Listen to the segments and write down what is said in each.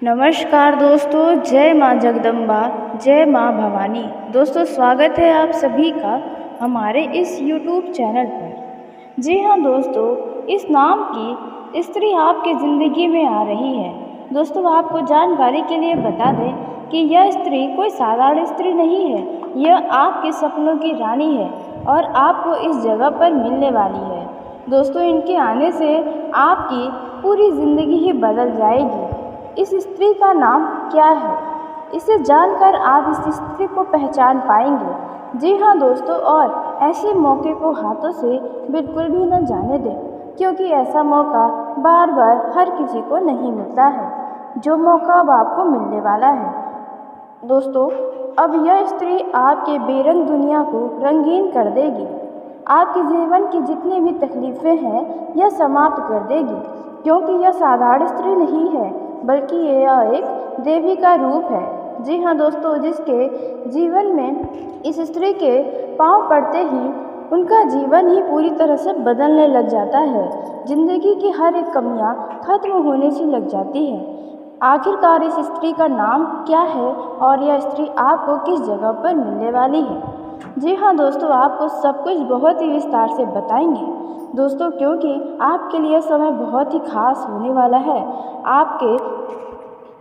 नमस्कार दोस्तों, जय माँ जगदम्बा, जय माँ भवानी। दोस्तों, स्वागत है आप सभी का हमारे इस YouTube चैनल पर। जी हाँ दोस्तों, इस नाम की स्त्री आपकी ज़िंदगी में आ रही है। दोस्तों, आपको जानकारी के लिए बता दें कि यह स्त्री कोई साधारण स्त्री नहीं है। यह आपके सपनों की रानी है और आपको इस जगह पर मिलने वाली है। दोस्तों, इनके आने से आपकी पूरी ज़िंदगी ही बदल जाएगी। इस स्त्री का नाम क्या है, इसे जानकर आप इस स्त्री को पहचान पाएंगे। जी हाँ दोस्तों, और ऐसे मौके को हाथों से बिल्कुल भी न जाने दें, क्योंकि ऐसा मौका बार बार हर किसी को नहीं मिलता है, जो मौका अब आपको मिलने वाला है। दोस्तों, अब यह स्त्री आपके बेरंग दुनिया को रंगीन कर देगी। आपके जीवन की जितनी भी तकलीफ़ें हैं, यह समाप्त कर देगी, क्योंकि यह साधारण स्त्री नहीं है, बल्कि यह एक देवी का रूप है। जी हाँ दोस्तों, जिसके जीवन में इस स्त्री के पांव पड़ते ही उनका जीवन ही पूरी तरह से बदलने लग जाता है। जिंदगी की हर एक कमियां खत्म होने सी लग जाती है। आखिरकार इस स्त्री का नाम क्या है और यह स्त्री आपको किस जगह पर मिलने वाली है? जी हाँ दोस्तों, आपको सब कुछ बहुत ही विस्तार से बताएंगे दोस्तों, क्योंकि आपके लिए समय बहुत ही खास होने वाला है। आपके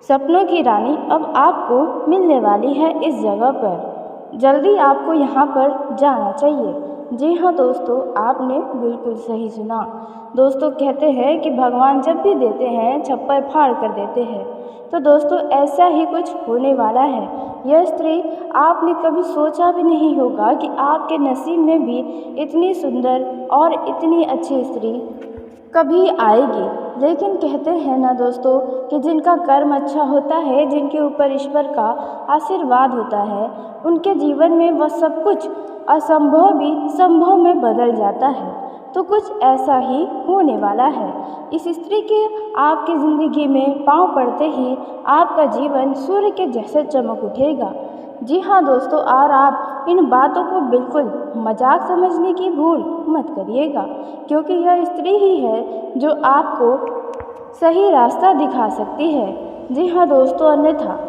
सपनों की रानी अब आपको मिलने वाली है इस जगह पर। जल्दी आपको यहाँ पर जाना चाहिए। जी हाँ दोस्तों, आपने बिल्कुल सही सुना। दोस्तों, कहते हैं कि भगवान जब भी देते हैं छप्पर फाड़ कर देते हैं। तो दोस्तों, ऐसा ही कुछ होने वाला है। यह स्त्री आपने कभी सोचा भी नहीं होगा कि आपके नसीब में भी इतनी सुंदर और इतनी अच्छी स्त्री कभी आएगी। लेकिन कहते हैं ना दोस्तों कि जिनका कर्म अच्छा होता है, जिनके ऊपर ईश्वर का आशीर्वाद होता है, उनके जीवन में वह सब कुछ असंभव भी संभव में बदल जाता है। तो कुछ ऐसा ही होने वाला है। इस स्त्री के आपकी ज़िंदगी में पांव पड़ते ही आपका जीवन सूर्य के जैसे चमक उठेगा। जी हाँ दोस्तों, और आप इन बातों को बिल्कुल मजाक समझने की भूल मत करिएगा, क्योंकि यह स्त्री ही है जो आपको सही रास्ता दिखा सकती है। जी हाँ दोस्तों, अन्यथा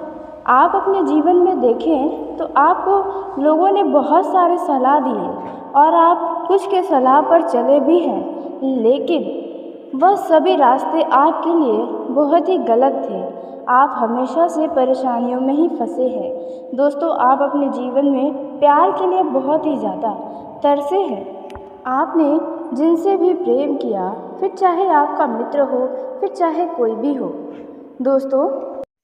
आप अपने जीवन में देखें तो आपको लोगों ने बहुत सारे सलाह दिए और आप कुछ के सलाह पर चले भी हैं, लेकिन वह सभी रास्ते आपके लिए बहुत ही गलत थे। आप हमेशा से परेशानियों में ही फंसे हैं। दोस्तों, आप अपने जीवन में प्यार के लिए बहुत ही ज़्यादा तरसे हैं। आपने जिनसे भी प्रेम किया, फिर चाहे आपका मित्र हो, फिर चाहे कोई भी हो, दोस्तों,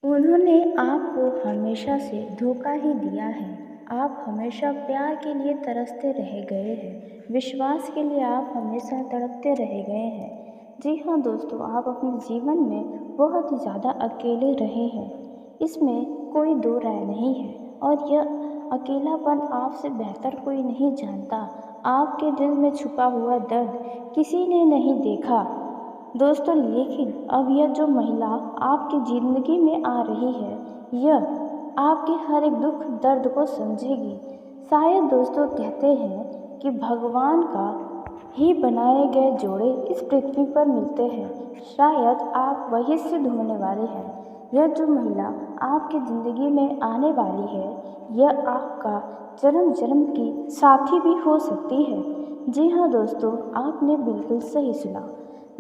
उन्होंने आपको हमेशा से धोखा ही दिया है। आप हमेशा प्यार के लिए तरसते रह गए हैं, विश्वास के लिए आप हमेशा तड़पते रह गए हैं। जी हाँ दोस्तों, आप अपने जीवन में बहुत ही ज़्यादा अकेले रहे हैं, इसमें कोई दो राय नहीं है। और यह अकेलापन आपसे बेहतर कोई नहीं जानता। आपके दिल में छुपा हुआ दर्द किसी ने नहीं देखा दोस्तों, लेकिन अब यह जो महिला आपकी ज़िंदगी में आ रही है, यह आपके हर एक दुख दर्द को समझेगी। शायद दोस्तों, कहते हैं कि भगवान का ही बनाए गए जोड़े इस पृथ्वी पर मिलते हैं। शायद आप वही सिद्ध होने वाले हैं। यह जो महिला आपकी ज़िंदगी में आने वाली है, यह आपका जन्म जन्म की साथी भी हो सकती है। जी हाँ दोस्तों, आपने बिल्कुल सही सुना।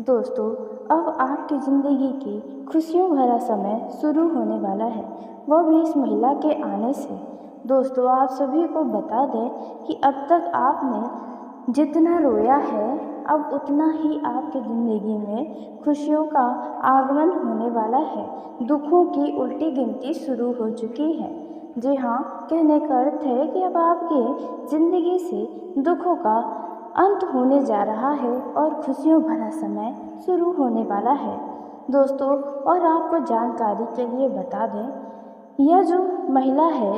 दोस्तों, अब आपकी ज़िंदगी की खुशियों भरा समय शुरू होने वाला है, वह भी इस महिला के आने से। दोस्तों, आप सभी को बता दें कि अब तक आपने जितना रोया है, अब उतना ही आपकी ज़िंदगी में खुशियों का आगमन होने वाला है। दुखों की उल्टी गिनती शुरू हो चुकी है। जी हाँ, कहने का अर्थ है कि अब आपकी ज़िंदगी से दुखों का अंत होने जा रहा है और खुशियों भरा समय शुरू होने वाला है। दोस्तों, और आपको जानकारी के लिए बता दें, यह जो महिला है,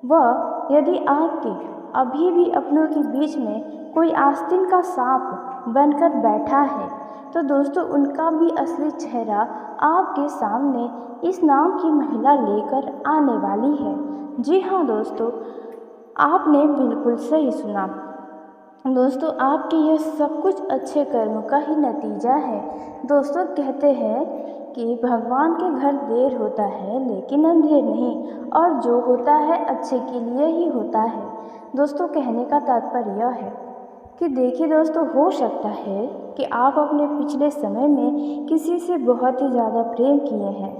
वह यदि आपके अभी भी अपनों के बीच में कोई आस्तीन का सांप बनकर बैठा है, तो दोस्तों, उनका भी असली चेहरा आपके सामने इस नाम की महिला लेकर आने वाली है। जी हाँ दोस्तों, आपने बिल्कुल सही सुना। दोस्तों आपके यह सब कुछ अच्छे कर्म का ही नतीजा है। दोस्तों कहते हैं कि भगवान के घर देर होता है लेकिन अंधेर नहीं, और जो होता है अच्छे के लिए ही होता है। दोस्तों कहने का तात्पर्य यह है कि देखिए दोस्तों, हो सकता है कि आप अपने पिछले समय में किसी से बहुत ही ज़्यादा प्रेम किए हैं।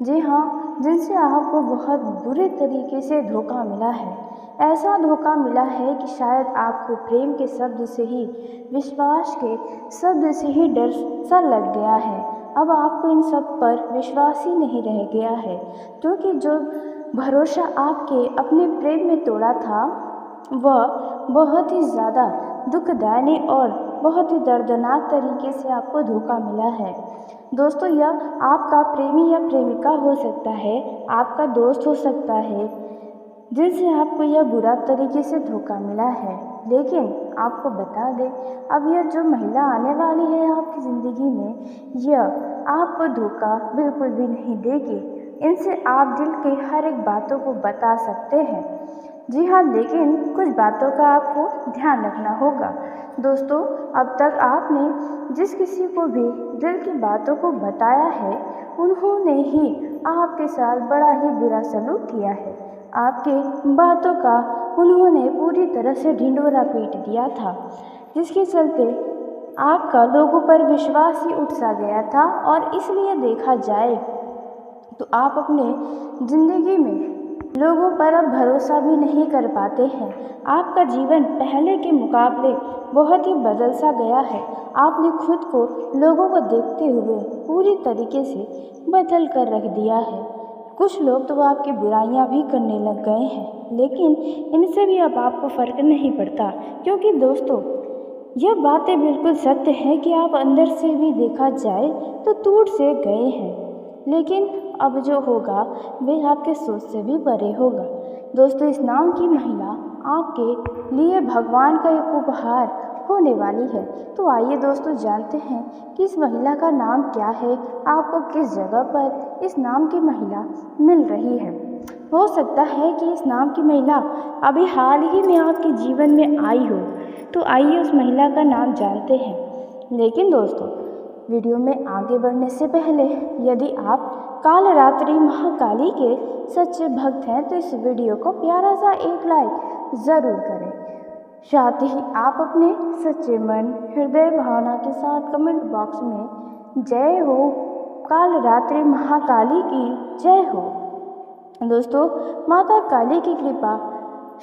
जी हाँ, जिनसे आपको बहुत बुरे तरीके से धोखा मिला है। ऐसा धोखा मिला है कि शायद आपको प्रेम के शब्द से ही, विश्वास के शब्द से ही डर सा लग गया है। अब आपको इन सब पर विश्वास ही नहीं रह गया है, क्योंकि जो भरोसा आपके अपने प्रेम में तोड़ा था वह बहुत ही ज़्यादा दुखदायी और बहुत ही दर्दनाक तरीके से आपको धोखा मिला है। दोस्तों यह आपका प्रेमी या प्रेमिका हो सकता है, आपका दोस्त हो सकता है, जिनसे आपको यह बुरा तरीके से धोखा मिला है। लेकिन आपको बता दें, अब यह जो महिला आने वाली है आपकी ज़िंदगी में, यह आपको धोखा बिल्कुल भी नहीं देगी। इनसे आप दिल के हर एक बातों को बता सकते हैं। जी हाँ, लेकिन कुछ बातों का आपको ध्यान रखना होगा। दोस्तों अब तक आपने जिस किसी को भी दिल की बातों को बताया है, उन्होंने ही आपके साथ बड़ा ही बुरा सलूक किया है। आपके बातों का उन्होंने पूरी तरह से ढिंढोरा पीट दिया था, जिसके चलते आपका लोगों पर विश्वास ही उठ सा गया था। और इसलिए देखा जाए तो आप अपने ज़िंदगी में लोगों पर अब भरोसा भी नहीं कर पाते हैं। आपका जीवन पहले के मुकाबले बहुत ही बदल सा गया है। आपने खुद को लोगों को देखते हुए पूरी तरीके से बदल कर रख दिया है। कुछ लोग तो आपकी बुराइयां भी करने लग गए हैं, लेकिन इनसे भी अब आपको फ़र्क नहीं पड़ता, क्योंकि दोस्तों यह बातें बिल्कुल सत्य है कि आप अंदर से भी देखा जाए तो टूट से गए हैं। लेकिन अब जो होगा वे आपके सोच से भी परे होगा। दोस्तों इस नाम की महिला आपके लिए भगवान का एक उपहार होने वाली है। तो आइए दोस्तों जानते हैं कि इस महिला का नाम क्या है, आपको किस जगह पर इस नाम की महिला मिल रही है। हो सकता है कि इस नाम की महिला अभी हाल ही में आपके जीवन में आई हो। तो आइए उस महिला का नाम जानते हैं। लेकिन दोस्तों वीडियो में आगे बढ़ने से पहले यदि आप कालरात्रि महाकाली के सच्चे भक्त हैं तो इस वीडियो को प्यारा सा एक लाइक ज़रूर करें। साथ ही आप अपने सच्चे मन हृदय भावना के साथ कमेंट बॉक्स में जय हो कालरात्रि महाकाली की जय हो। दोस्तों माता काली की कृपा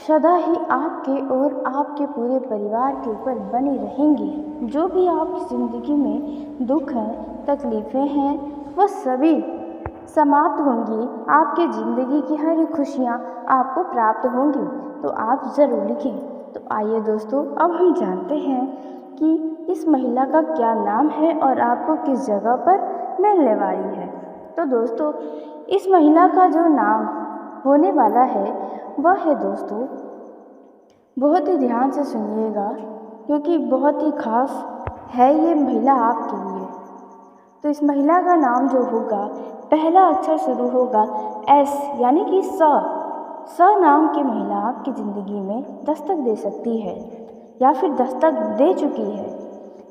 सदा ही आपके और आपके पूरे परिवार के ऊपर बनी रहेंगी। जो भी आपकी ज़िंदगी में दुख हैं, तकलीफ़ें हैं, वह सभी समाप्त होंगी। आपके ज़िंदगी की हर एक खुशियाँ आपको प्राप्त होंगी। तो आप ज़रूर लिखें। तो आइए दोस्तों अब हम जानते हैं कि इस महिला का क्या नाम है और आपको किस जगह पर मिलने वाली है। तो दोस्तों इस महिला का जो नाम होने वाला है वह है दोस्तों, बहुत ही ध्यान से सुनिएगा क्योंकि बहुत ही खास है ये महिला आपके लिए। तो इस महिला का नाम जो होगा, पहला अक्षर शुरू होगा एस यानी कि स नाम की महिला आपकी ज़िंदगी में दस्तक दे सकती है या फिर दस्तक दे चुकी है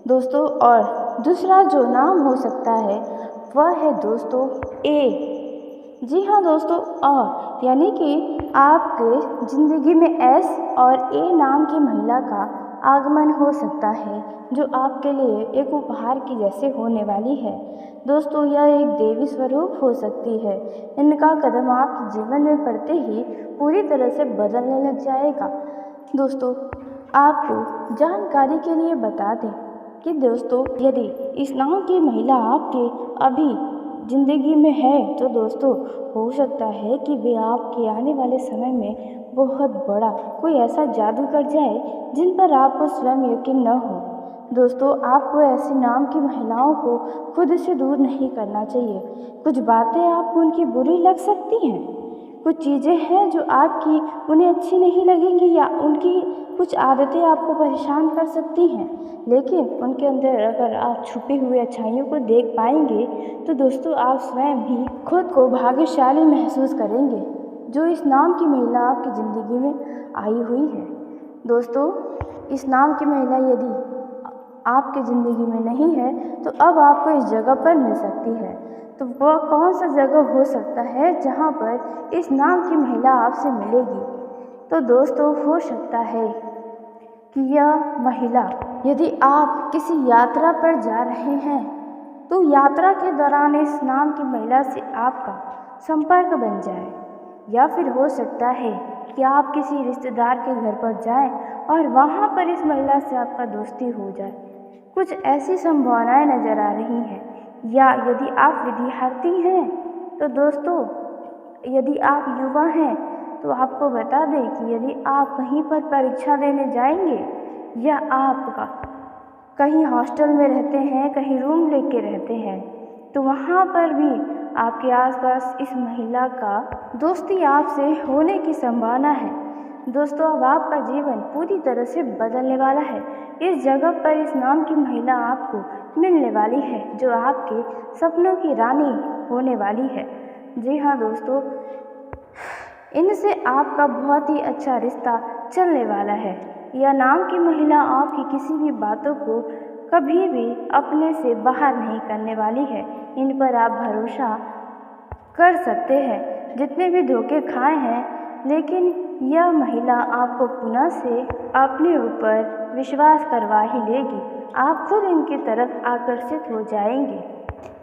दोस्तों। और दूसरा जो नाम हो सकता है वह है दोस्तों ए। जी हाँ दोस्तों, और यानी कि आपके ज़िंदगी में एस और ए नाम की महिला का आगमन हो सकता है, जो आपके लिए एक उपहार की जैसे होने वाली है। दोस्तों यह एक देवी स्वरूप हो सकती है। इनका कदम आपके जीवन में पड़ते ही पूरी तरह से बदलने लग जाएगा। दोस्तों आपको जानकारी के लिए बता दें कि दोस्तों यदि इस नाम की महिला आपके अभी ज़िंदगी में है तो दोस्तों हो सकता है कि वे आपके आने वाले समय में बहुत बड़ा कोई ऐसा जादू कर जाए जिन पर आपको स्वयं यकीन न हो। दोस्तों आपको ऐसे नाम की महिलाओं को खुद से दूर नहीं करना चाहिए। कुछ बातें आपको उनकी बुरी लग सकती हैं, कुछ चीज़ें हैं जो आपकी उन्हें अच्छी नहीं लगेंगी या उनकी कुछ आदतें आपको परेशान कर सकती हैं, लेकिन उनके अंदर अगर आप छुपी हुई अच्छाइयों को देख पाएंगे तो दोस्तों आप स्वयं भी खुद को भाग्यशाली महसूस करेंगे, जो इस नाम की महिला आपकी ज़िंदगी में आई हुई है। दोस्तों इस नाम की महिला यदि आपकी ज़िंदगी में नहीं है तो अब आपको इस जगह पर मिल सकती है। तो वह कौन सा जगह हो सकता है जहाँ पर इस नाम की महिला आपसे मिलेगी? तो दोस्तों, हो सकता है कि यह महिला, यदि आप किसी यात्रा पर जा रहे हैं तो यात्रा के दौरान इस नाम की महिला से आपका संपर्क बन जाए, या फिर हो सकता है कि आप किसी रिश्तेदार के घर पर जाएं और वहां पर इस महिला से आपका दोस्ती हो जाए। कुछ ऐसी संभावनाएं नज़र आ रही हैं। या यदि आप विद्यार्थी हैं तो दोस्तों, यदि आप युवा हैं तो आपको बता दें कि यदि आप कहीं पर परीक्षा देने जाएंगे या आप कहीं हॉस्टल में रहते हैं, कहीं रूम लेके रहते हैं, तो वहाँ पर भी आपके आसपास इस महिला का दोस्ती आपसे होने की संभावना है। दोस्तों, अब आपका जीवन पूरी तरह से बदलने वाला है। इस जगह पर इस नाम की महिला आपको मिलने वाली है जो आपके सपनों की रानी होने वाली है। जी हाँ दोस्तों, इनसे आपका बहुत ही अच्छा रिश्ता चलने वाला है। यह नाम की महिला आपकी किसी भी बातों को कभी भी अपने से बाहर नहीं करने वाली है। इन पर आप भरोसा कर सकते हैं। जितने भी धोखे खाए हैं, लेकिन यह महिला आपको पुनः से अपने ऊपर विश्वास करवा ही लेगी। आप खुद इनकी तरफ आकर्षित हो जाएंगे।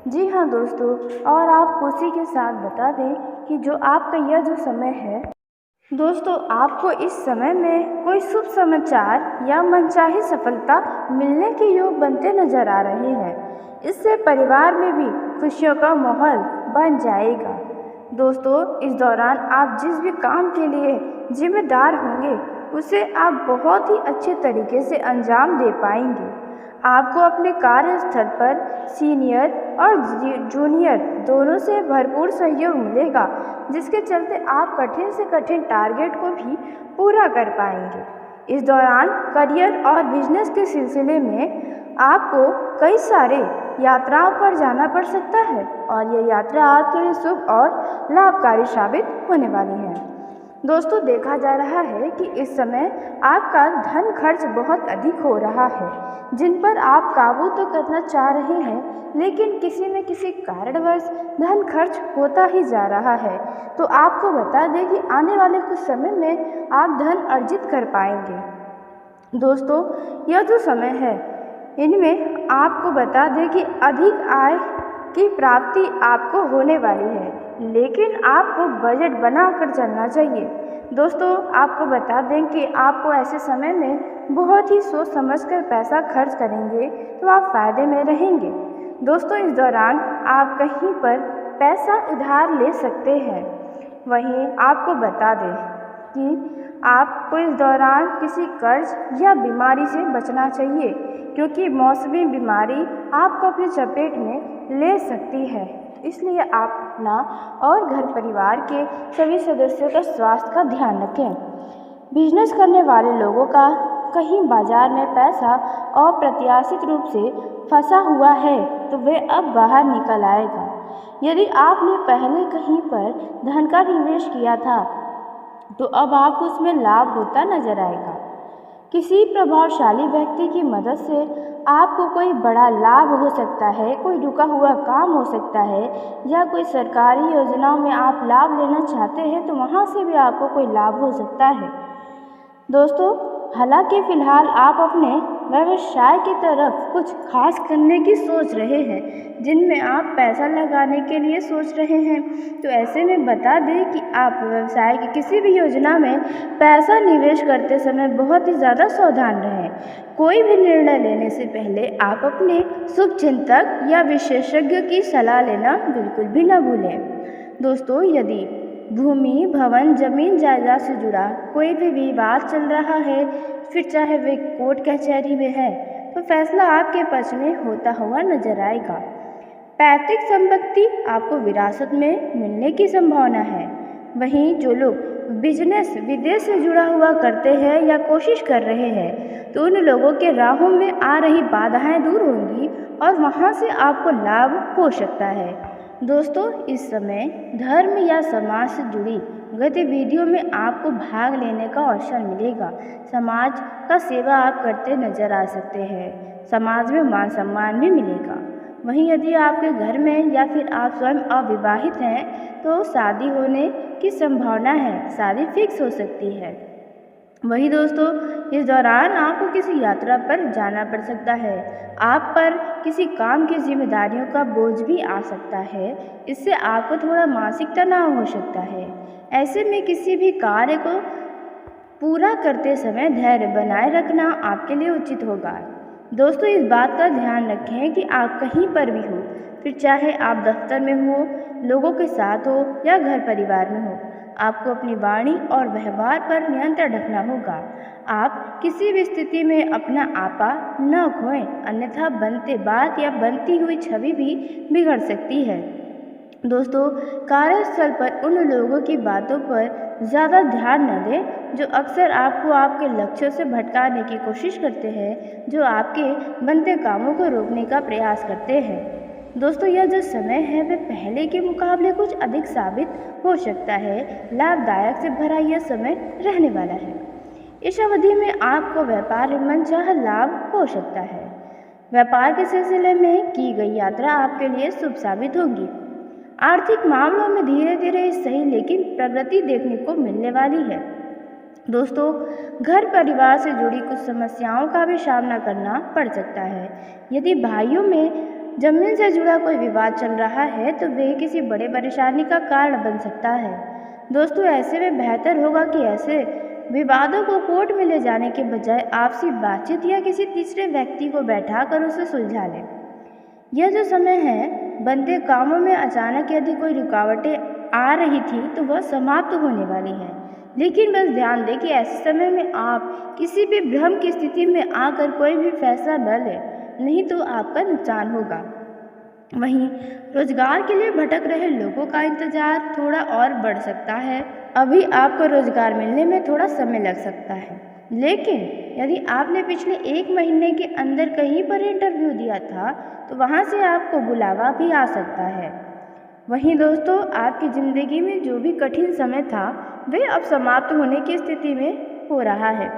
जी हाँ दोस्तों, और आपको उसी के साथ बता दें कि जो आपका यह जो समय है दोस्तों, आपको इस समय में कोई शुभ समाचार या मनचाही सफलता मिलने के योग बनते नजर आ रहे हैं। इससे परिवार में भी खुशियों का माहौल बन जाएगा। दोस्तों, इस दौरान आप जिस भी काम के लिए जिम्मेदार होंगे उसे आप बहुत ही अच्छे तरीके से अंजाम दे पाएंगे। आपको अपने कार्यस्थल पर सीनियर और जूनियर दोनों से भरपूर सहयोग मिलेगा, जिसके चलते आप कठिन से कठिन टारगेट को भी पूरा कर पाएंगे। इस दौरान करियर और बिजनेस के सिलसिले में आपको कई सारे यात्राओं पर जाना पड़ सकता है और यह यात्रा आपके लिए शुभ और लाभकारी साबित होने वाली है। दोस्तों, देखा जा रहा है कि इस समय आपका धन खर्च बहुत अधिक हो रहा है, जिन पर आप काबू तो करना चाह रहे हैं, लेकिन किसी न किसी कारणवश धन खर्च होता ही जा रहा है। तो आपको बता दें कि आने वाले कुछ समय में आप धन अर्जित कर पाएंगे। दोस्तों, यह जो समय है इनमें आपको बता दें कि अधिक आय की प्राप्ति आपको होने वाली है, लेकिन आपको बजट बनाकर चलना चाहिए। दोस्तों, आपको बता दें कि आपको ऐसे समय में बहुत ही सोच समझकर पैसा खर्च करेंगे तो आप फायदे में रहेंगे। दोस्तों, इस दौरान आप कहीं पर पैसा उधार ले सकते हैं। वहीं आपको बता दें कि आपको इस दौरान किसी कर्ज या बीमारी से बचना चाहिए, क्योंकि मौसमी बीमारी आपको अपनी चपेट में ले सकती है। इसलिए आप अपना और घर परिवार के सभी सदस्यों का स्वास्थ्य का ध्यान रखें। बिजनेस करने वाले लोगों का कहीं बाजार में पैसा अप्रत्याशित रूप से फंसा हुआ है तो वे अब बाहर निकल आएगा। यदि आपने पहले कहीं पर धन का निवेश किया था तो अब आपको उसमें लाभ होता नजर आएगा। किसी प्रभावशाली व्यक्ति की मदद से आपको कोई बड़ा लाभ हो सकता है, कोई रुका हुआ काम हो सकता है, या कोई सरकारी योजनाओं में आप लाभ लेना चाहते हैं तो वहाँ से भी आपको कोई लाभ हो सकता है। दोस्तों, हालांकि फ़िलहाल आप अपने व्यवसाय की तरफ कुछ खास करने की सोच रहे हैं, जिनमें आप पैसा लगाने के लिए सोच रहे हैं, तो ऐसे में बता दें कि आप व्यवसाय की किसी भी योजना में पैसा निवेश करते समय बहुत ही ज़्यादा सावधान रहें। कोई भी निर्णय लेने से पहले आप अपने शुभचिंतक या विशेषज्ञ की सलाह लेना बिल्कुल भी न भूलें। दोस्तों, यदि भूमि, भवन, जमीन जायदाद से जुड़ा कोई भी विवाद चल रहा है, फिर चाहे वे कोर्ट कचहरी में है, तो फैसला आपके पक्ष में होता हुआ नजर आएगा। पैतृक संपत्ति आपको विरासत में मिलने की संभावना है। वहीं जो लोग बिजनेस विदेश से जुड़ा हुआ करते हैं या कोशिश कर रहे हैं, तो उन लोगों के राहों में आ रही बाधाएं दूर होंगी और वहां से आपको लाभ हो सकता है। दोस्तों, इस समय धर्म या समाज से जुड़ी गतिविधियों में आपको भाग लेने का अवसर मिलेगा। समाज का सेवा आप करते नजर आ सकते हैं। समाज में मान सम्मान भी मिलेगा। वहीं यदि आपके घर में या फिर आप स्वयं अविवाहित हैं तो शादी होने की संभावना है, शादी फिक्स हो सकती है। वही दोस्तों, इस दौरान आपको किसी यात्रा पर जाना पड़ सकता है। आप पर किसी काम की जिम्मेदारियों का बोझ भी आ सकता है। इससे आपको थोड़ा मानसिक तनाव हो सकता है। ऐसे में किसी भी कार्य को पूरा करते समय धैर्य बनाए रखना आपके लिए उचित होगा। दोस्तों, इस बात का ध्यान रखें कि आप कहीं पर भी हो, फिर चाहे आप दफ्तर में हो, लोगों के साथ हो या घर परिवार में हो, आपको अपनी वाणी और व्यवहार पर नियंत्रण रखना होगा। आप किसी भी स्थिति में अपना आपा न खोएं, अन्यथा बनते बात या बनती हुई छवि भी बिगड़ सकती है। दोस्तों, कार्यस्थल पर उन लोगों की बातों पर ज़्यादा ध्यान न दें जो अक्सर आपको आपके लक्ष्यों से भटकाने की कोशिश करते हैं, जो आपके बनते कामों को रोकने का प्रयास करते हैं। दोस्तों, यह जो समय है वह पहले के मुकाबले कुछ अधिक साबित हो सकता है। लाभदायक से भरा यह समय रहने वाला है। इस अवधि में आपको व्यापार में मनचाहा लाभ हो सकता है। व्यापार के सिलसिले में की गई यात्रा आपके लिए शुभ साबित होगी। आर्थिक मामलों में धीरे धीरे सही लेकिन प्रगति देखने को मिलने वाली है। दोस्तों, घर परिवार से जुड़ी कुछ समस्याओं का भी सामना करना पड़ सकता है। यदि भाइयों में जमीन से जुड़ा कोई विवाद चल रहा है तो वे किसी बड़े परेशानी का कारण बन सकता है। दोस्तों, ऐसे में बेहतर होगा कि ऐसे विवादों को कोर्ट में ले जाने के बजाय आपसी बातचीत या किसी तीसरे व्यक्ति को बैठाकर उसे सुलझा लें। यह जो समय है, बनते कामों में अचानक यदि कोई रुकावटें आ रही थी तो वह समाप्त होने वाली है। लेकिन बस ध्यान दें कि ऐसे समय में आप किसी भी भ्रम की स्थिति में आकर कोई भी फैसला न लें, नहीं तो आपका नुकसान होगा। वहीं रोजगार के लिए भटक रहे लोगों का इंतजार थोड़ा और बढ़ सकता है। अभी आपको रोजगार मिलने में थोड़ा समय लग सकता है, लेकिन यदि आपने पिछले 1 महीने के अंदर कहीं पर इंटरव्यू दिया था तो वहां से आपको बुलावा भी आ सकता है। वहीं दोस्तों, आपकी ज़िंदगी में जो भी कठिन समय था वह अब समाप्त होने की स्थिति में हो रहा है।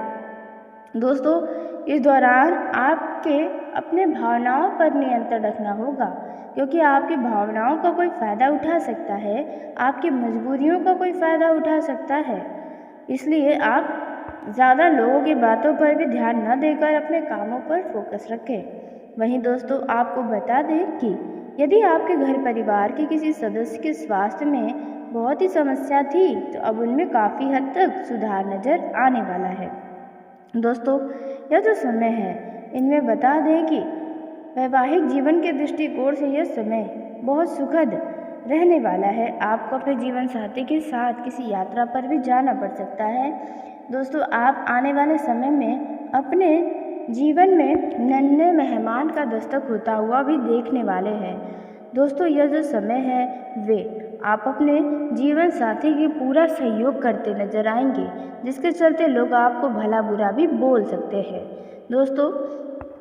दोस्तों, इस दौरान आपके अपने भावनाओं पर नियंत्रण रखना होगा, क्योंकि आपकी भावनाओं का कोई फ़ायदा उठा सकता है, आपकी मजबूरियों का कोई फ़ायदा उठा सकता है। इसलिए आप ज़्यादा लोगों की बातों पर भी ध्यान न देकर अपने कामों पर फोकस रखें। वहीं दोस्तों, आपको बता दें कि यदि आपके घर परिवार के किसी सदस्य के स्वास्थ्य में बहुत ही समस्या थी तो अब उनमें काफ़ी हद तक सुधार नज़र आने वाला है। दोस्तों, यह जो समय है इनमें बता दें कि वैवाहिक जीवन के दृष्टिकोण से यह समय बहुत सुखद रहने वाला है। आपको अपने जीवन साथी के साथ किसी यात्रा पर भी जाना पड़ सकता है। दोस्तों, आप आने वाले समय में अपने जीवन में नन्हे मेहमान का दस्तक होता हुआ भी देखने वाले हैं। दोस्तों, यह जो समय है वे आप अपने जीवन साथी की पूरा सहयोग करते नजर आएंगे, जिसके चलते लोग आपको भला बुरा भी बोल सकते हैं। दोस्तों,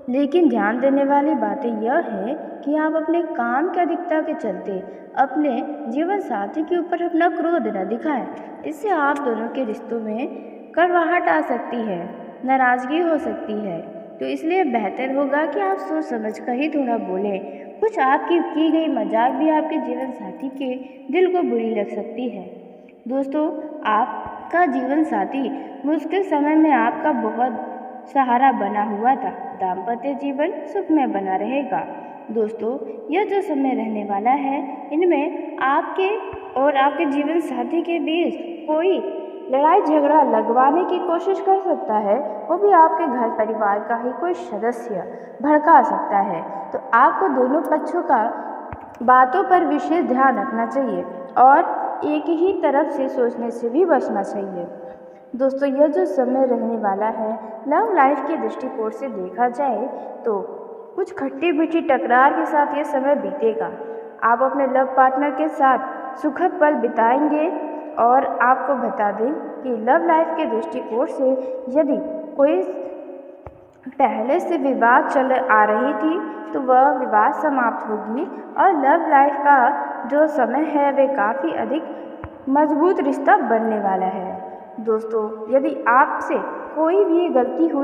लेकिन ध्यान देने वाली बातें यह है कि आप अपने काम की अधिकता के चलते अपने जीवन साथी के ऊपर अपना क्रोध न दिखाएं। इससे आप दोनों के रिश्तों में कड़वाहट आ सकती है, नाराज़गी हो सकती है। तो इसलिए बेहतर होगा कि आप सोच समझ कर ही थोड़ा बोलें। कुछ आपकी की गई मजाक भी आपके जीवन साथी के दिल को बुरी लग सकती है। दोस्तों, आपका जीवन साथी मुश्किल समय में आपका बहुत सहारा बना हुआ था। दाम्पत्य जीवन सुखमय बना रहेगा। दोस्तों, यह जो समय रहने वाला है इनमें आपके और आपके जीवन साथी के बीच कोई लड़ाई झगड़ा लगवाने की कोशिश कर सकता है, वो भी आपके घर परिवार का ही कोई सदस्य भड़का सकता है। तो आपको दोनों पक्षों का बातों पर विशेष ध्यान रखना चाहिए और एक ही तरफ से सोचने से भी बचना चाहिए। दोस्तों, यह जो समय रहने वाला है लव लाइफ के दृष्टिकोण से देखा जाए तो कुछ खट्टी मीठी टकरार के साथ यह समय बीतेगा। आप अपने लव पार्टनर के साथ सुखद पल बिताएंगे। और आपको बता दें कि लव लाइफ के दृष्टिकोण से यदि कोई पहले से विवाद चल आ रही थी तो वह विवाद समाप्त होगी और लव लाइफ का जो समय है वह काफ़ी अधिक मजबूत रिश्ता बनने वाला है। दोस्तों, यदि आपसे कोई भी गलती हुई